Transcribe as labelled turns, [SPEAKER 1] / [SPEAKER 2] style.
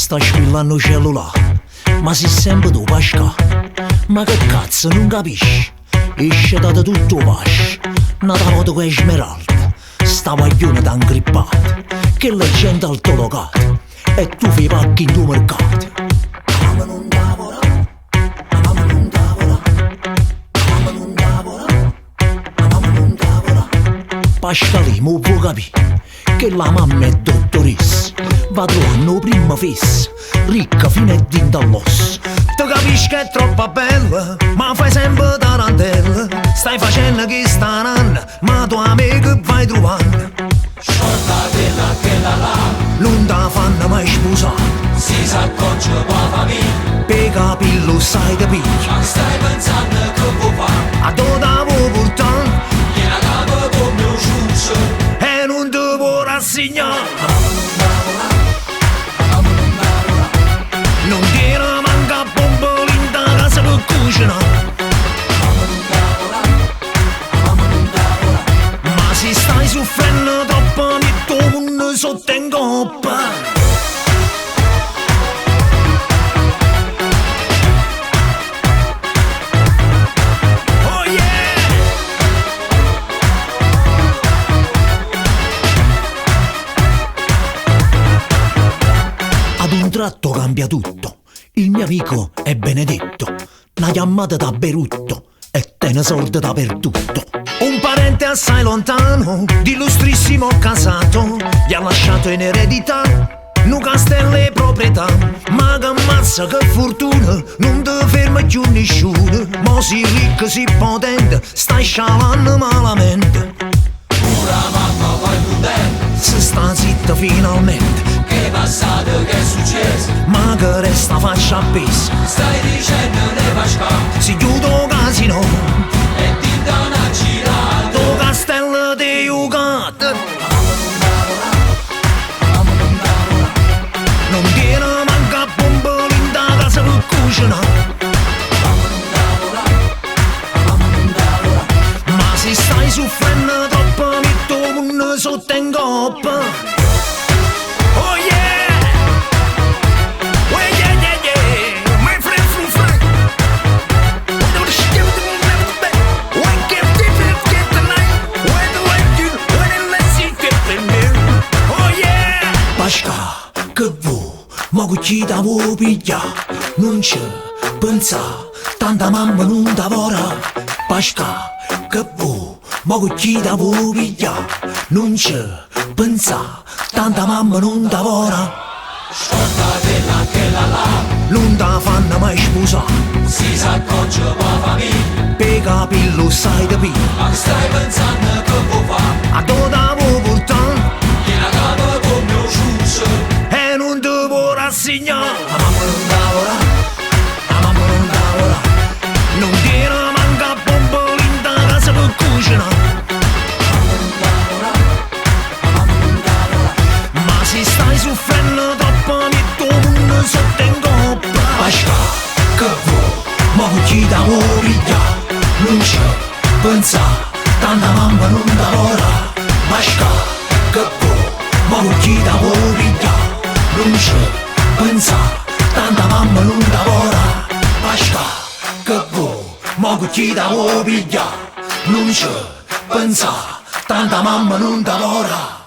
[SPEAKER 1] sta squillando cellulare, ma si sempre tu Pasca. Ma che cazzo non capisci? Esce da tutto vascio, una volta con Esmeralda, sta paglione da ingrippato, che la gente al tolocato, e tu fai pacchi in tuo mercato. Ma non lavora, ma non lavora, ma non lavora, ma non lavora. Pascalì, mo vuoi capire che la mamma è dottoressa, va trovando prima fissa, ricca fino a dinta all'osso. Tu capisci che è troppo bella, ma fai sempre tarantella. Stai facendo che sta nanna, ma tu a me che vai trovando?
[SPEAKER 2] Scordatela che la
[SPEAKER 1] non te fanno mai sposare,
[SPEAKER 2] si s'accorge qua famiglia.
[SPEAKER 1] per capirlo sai capire.
[SPEAKER 2] Ma stai pensando che vuoi fare?
[SPEAKER 1] A dove vuoi portare?
[SPEAKER 2] Vieni a capo con mio ciuccio.
[SPEAKER 1] E non ti può rassegnare. Non tiene manca bombolin da casa per cucinare. Ma se stai soffrendo troppo metto un sotto in coppa. Oh yeah! Ad un tratto cambia tutto. Il mio amico è Benedetto, una chiamata da Berutto e te ne sorte dappertutto. Un parente assai lontano, di illustrissimo casato, gli ha lasciato in eredità un castello e proprietà. Ma che mazza, che fortuna, non ti ferma più nessuno. Mo si ricco, si potente, stai scialando malamente.
[SPEAKER 2] Ora mamma vai prudente,
[SPEAKER 1] Se sta zitta finalmente,
[SPEAKER 2] che è passato, che è successo?
[SPEAKER 1] ma che resta faccia appesa.
[SPEAKER 2] Stai dicendo ne Pasca
[SPEAKER 1] Si chiude il casino,
[SPEAKER 2] e ti dà una girata.
[SPEAKER 1] il castello di Yucat. Non tiene manca bombolin da casa per cucinare. Ma se stai soffrendo troppo metto un sotto in coppa. Oh yeah! Oh yeah yeah yeah! My friend from Frank. When the shit will never back. When get different get tonight. When the light you when it lets you get in there. Oh yeah! Pasca, che vuoi? Ma chi da vuoi pigliare? Non c'è pensa, tanta mamma non lavora. Pasca, che vuoi? Ma chi da vuoi pigliare? Non c'è pensa, tanta mamma non lavora.
[SPEAKER 2] Scordatela che la
[SPEAKER 1] Non te fanno mai sposare,
[SPEAKER 2] si s'accorge qua famiglia.
[SPEAKER 1] per capirlo sai capire.
[SPEAKER 2] Ma stai pensando che vuoi fare?
[SPEAKER 1] A dove vuoi portare?
[SPEAKER 2] Vieni a capo con mio ciuccio.
[SPEAKER 1] E non ti può rassegnare. La mamma non lavora, la mamma non lavora. Non tiene manca bombolin da casa per cucinare. Ma se stai soffrendo troppo metto un sotto in coppa. Pasca, che vuoi? Ma chi da vuoi pigliare? Non c'è pensa, tanta mamma non lavora. Pasca, che vuoi? Ma chi da vuoi pigliare? Non c'è pensa, tanta mamma non lavora. Pasca, che vuoi? Ma chi da vuoi pigliare? Non c'è pensa, tanta mamma non lavora.